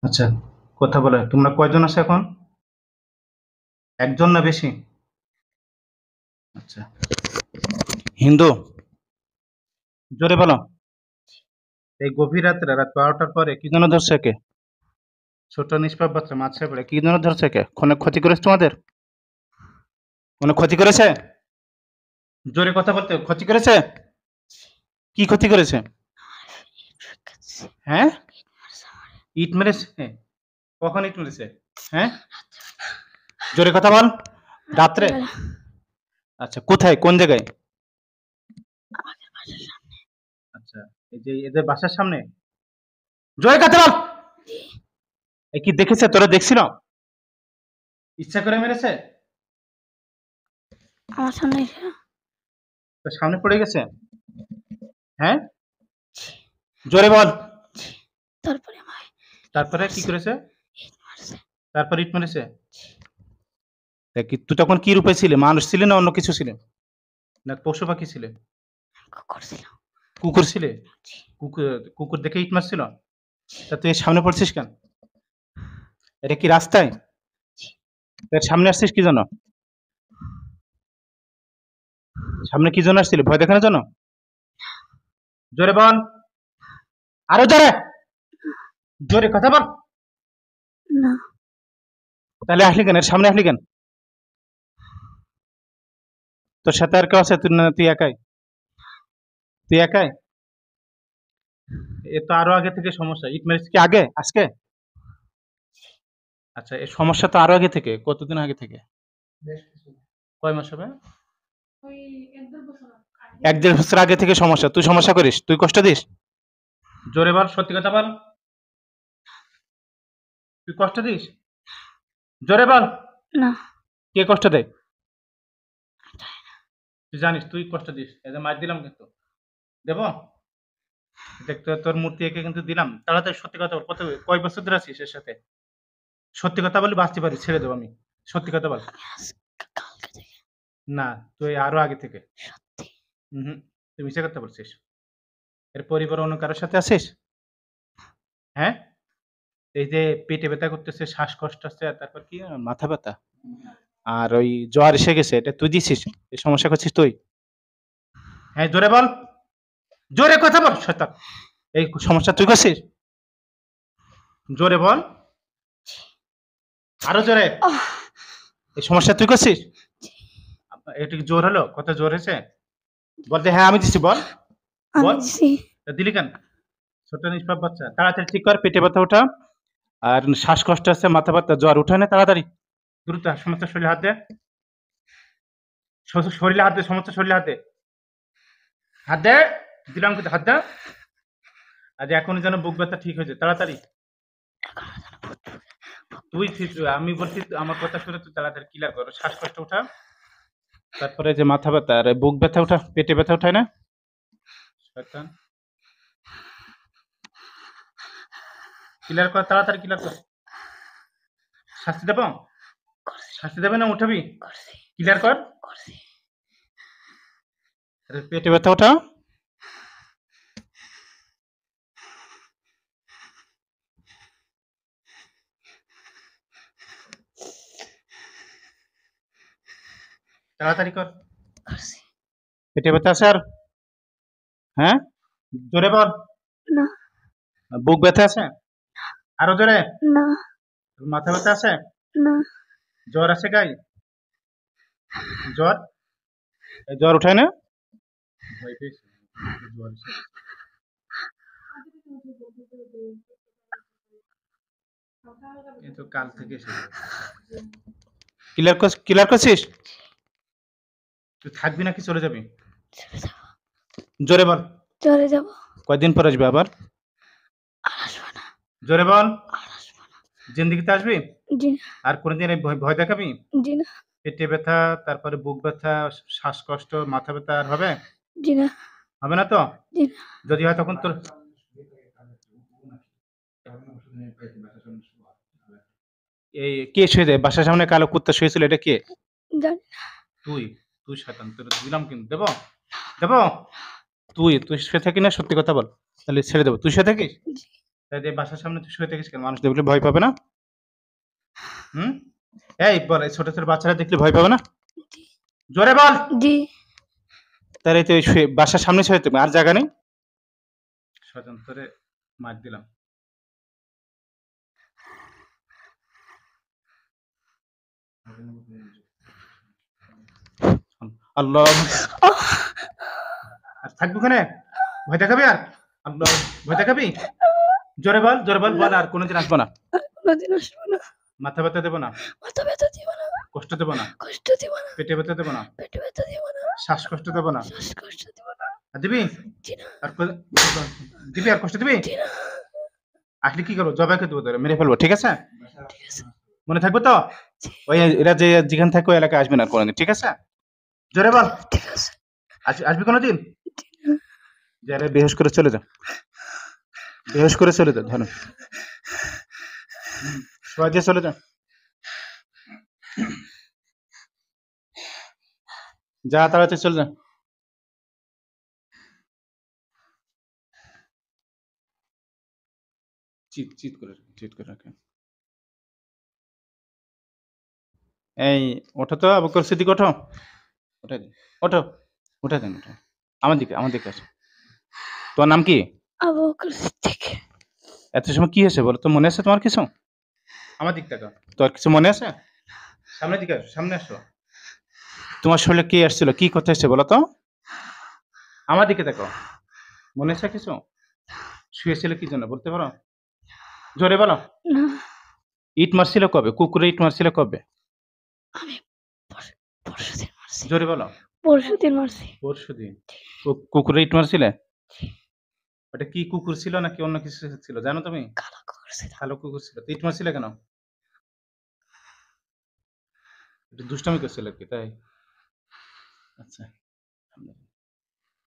আচ্ছা, কথা বলে তোমরা কয়জন আছো এখন? একজন না বেশি? আচ্ছা। হিন্দু, জোরে বলো। এই গভীর রাত্রে রাত 12টার পরে কি জন্য ধরছে একে? ছোট নিষ্পাপ বাচ্চা মাছ পড়ে কি জন্য ধরছে একে? কোনো ক্ষতি করেছে তোমাদের? কোনো ক্ষতি করেছে? জোরে কথা বলতে হবে। ক্ষতি করেছে? কি ক্ষতি করেছে? হ্যাঁ? ইট মেরেছে? কখন ইট মেরেছে? হ্যাঁ? জোরে কথা বল। রাত্রে? রাত্রেবেলা আচ্ছা, কোথায়? কোন জায়গায়? আমাদের বাসার সামনে। আচ্ছা, এই যে এদের বাসার সামনে? জোরে কথা বল। জি, এ কি দেখেছে? তোরা দেখছিল? ইচ্ছা করে মেরেছে? আমার সামনে এসে তোর সামনে পড়ে গেছে? হ্যাঁ? জি, জোরে বল। জি। তারপরে আমায় ইট তারপরে কি মারছে, করেছে? ইট মারছে। তারপর ইট মেরেছে? জি, তা কি তুই তখন কি রূপে ছিলে? মানুষ ছিলে না অন্য কিছু ছিলে? না পশু পাখি ছিলে? কুকুর ছিল। কুকুর ছিলে? জি, কুকুর কুকুর দেখে ইট মারছিল? জি, তা তুই এর সামনে পড়ছিস কেন? এটা কি রাস্তায়? জি। এর সামনে আসছিস কি জন্য? সামনে কি জন্য আসছিলি? ভয় দেখানোর জন্য? জোরে বল। আরো জোরে। জোরে কথা বল। না, তাহলে আসলি কেন? এর সামনে আসলি কেন? তোর সাথে আর কেউ আছে? তুই না তুই একাই? তুই একাই? এ তো আরো আগে থেকে সমস্যা। ইট মেরেছে কি আগে? আজকে? আচ্ছা, এই সমস্যা তো আরো আগে থেকে। কতদিন আগে থেকে? কয় মাস হবে? ১-১.৫ বছর আগে থেকে সমস্যা। তুই সমস্যা করিস? তুই কষ্ট দিস? জোরে বল, সত্যি কথা বল। তুই কষ্ট দিস? জোরে বল। না। কে কষ্ট দেয়? তুই জানিস তুই কষ্ট দিস। এই যে মার দিলাম কিন্তু। দেব? দেখ তোর মূর্তি এঁকে কিন্তু দিলাম। তাড়াতাড়ি সত্যি কথা বল। কয় বছর ধরে আছিস এর সাথে? সত্যি কথা বললে বাঁচতে পারিস, ছেড়ে দেব আমি। সত্যি কথা বল। আমি কালকে থেকে না, তুই আরো আগে থেকে। সত্যি। উহু, তুই মিছে কথা বলছিস। এর পরিবারে অন্য কারো সাথে আছিস? হ্যাঁ? এই যে পেটে ব্যথা করতেছে, শ্বাসকষ্ট আছে, আর তারপর কি মাথা ব্যথা। আর ওই জ্বর এসে গেছে, এটা তুই দিছিস? এই সমস্যা করছিস তুই? হ্যাঁ, জোরে বল। জোরে কথা বল শয়তান। এই সমস্যা তুই করছিস? জোরে বল। জি। আরো জোরে। আহ! এই সমস্যা তুই করছিস? জি। এটা কি জোর হলো? কত জোর হয়েছে? বল যে হ্যাঁ আমি দিছি বল। আমি বল। দিছি। তা দিলি কেন? ছোট নিষ্পাপ বাচ্চা। তাড়াতাড়ি ঠিক কর, পেটে ব্যথা ওঠা। আর শ্বাসকষ্ট আছে, মাথা ব্যথা, জ্বর উঠায় না তাড়াতাড়ি। দ্রুত সমস্ত শরীরে হাত দে। শরীরে হাত দে, সমস্ত শরীরে হাত দে। হাত দে। দিলাম কিন্তু হাত দে। আজ এখনই যেন বুক ব্যথা ঠিক হয়েছে তাড়াতাড়ি। এখনো যেন তুই ঠিক আমি বলছি আমার কথা শুনে তুই তাড়াতাড়ি ক্লিয়ার কর। শ্বাসকষ্ট ওঠা। তারপরে যে মাথা ব্যথা আর বুক ব্যথা ওঠা, পেটে ব্যথা ওঠায় না? শয়তান। ক্লিয়ার কর, তাড়াতাড়ি ক্লিয়ার কর। শাস্তি দেব? করছি, শাস্তি দেবে না উঠাবি? করছি, ক্লিয়ার কর। করছি। পেটে ব্যথা ওঠা। তাড়াতাড়ি কর। করছি। পেটে ব্যথা আছে আর? হ্যাঁ? জোরে বল। না, বুক ব্যথা আছে? আরো জোরে। না, মাথা ব্যথা আছে? না। জ্বর আছে গায়ে? জ্বর? এই জ্বর উঠায় না? ভয় পেয়েছি। জ্বর এসে গেছে। এ তো কাল থেকে এসেছে। ক্লিয়ার করছিস? তুই থাকবি নাকি চলে যাবি? চলে যাবো। জোরে বল। চলে যাবো। কয়দিন পর আসবি আবার? আর আসবো না। জোরে বল। আর আসবো না। জিন্দেগিতে আসবি? জি না, আর কোনদিন এই ভয় ভয় দেখাবি? জি না, পেটে ব্যথা, তারপরে বুক ব্যথা, শ্বাসকষ্ট, মাথা ব্যথা আর হবে? জি না, হবে না তো? জি না। যদি হয় তখন তোর এই কে শুয়ে যায়? বাসার সামনে কালো কুত্তা শুয়েছিল এটা কে? জানি তুই। তুই শয়তান। তোরে দিলাম কিন্তু। দেব? দেব? তুই শুয়ে থাকি না সত্যি কথা বল। তাহলে ছেড়ে দেব। তুই শুয়ে থাকিস? না। জি। তাই যে বাসার সামনে তুই শুয়ে থাকিস কেন? মানুষ দেখলে ভয় পাবে না? হুম? এই বল, এই ছোট, ছোট বাচ্চারা দেখলে ভয় পাবে না? জি জোরে বল! জি তাহলে তুই শুয়ে বাসার সামনে শুয়ে থাকবি, আর জায়গা নেই? শয়তান তোরে মার দিলাম। আল্লাহ! আর থাকবি ওখানে? ভয় দেখাবি আর? আল্লাহ! ভয় দেখাবি? জোরে বল, জোরে বল, বল আর কোনদিন আসবো না। আর কোনোদিন আসবো না। মাথা ব্যথা দেব না, মাথা ব্যথা দিব না, কষ্ট দেব না, কষ্ট দিব না, পেটে ব্যথা দেব না, পেটে ব্যথা দিব না, শ্বাসকষ্ট দেব না। শ্বাসকষ্ট দিব না। আর দিবি? জি না, আর দিবি আর কষ্ট দিবি? জি না। আসলে কি করবো? জবাই করে দেবো তোরে, মেরে ফেলবো। ঠিক আছে? ঠিক আছে। মনে থাকবে তো? জি ওই এরা যেখানে থাকে ওই এলাকায় আসবে না আর কোনদিন। ঠিক আছে? জোরে বল। ঠিক আছে। আসবি কোনদিন? জি না। যা রে, বেহুশ করে চলে যা। বেহুশ করে চলে যা, ধরো। শোয়া দিয়ে চলে যা। যা তাড়াতাড়ি চলে যা। চিৎ করে রাখে। এই ওঠো তো, আবু বকর সিদ্দিক, ওঠো। উঠাই দেন। ওঠো, উঠাই দেন, ওঠো। আমার দিকে আসো। তোমার নাম কি? আবু বকর সিদ্দিক। এত সময় কি হয়েছে বলো তো? মনে আছে তোমার কিছু? আমার দিক তাকাও। তোমার কিছু মনে আছে? সামনের দিকে আসো, সামনে আসো। তোমার শরীরে কে আসছিল? কি কথা এসেছে বলো তো? আমার দিকে তাকাও। মনে আছে কিছু? শুয়েছিল কি জন্য বলতে পারো? জোরে বলো। না, ইট মারছিল কবে? কুকুরে ইট মারছিল কবে? আমি পরশুদিন মারছি। জোরে বলো। পরশুদিন মারছি। পরশুদিন। কুকুরে ইট মারছিলে? ওটা কি কুকুর ছিল নাকি অন্য কিছু ছিল জানো তুমি? কালো কুকুর ছিল। কালো কুকুর ছিল। তো ইট মারছিলে কেন? একটু দুষ্টামি করছিল কি তাই? আচ্ছা।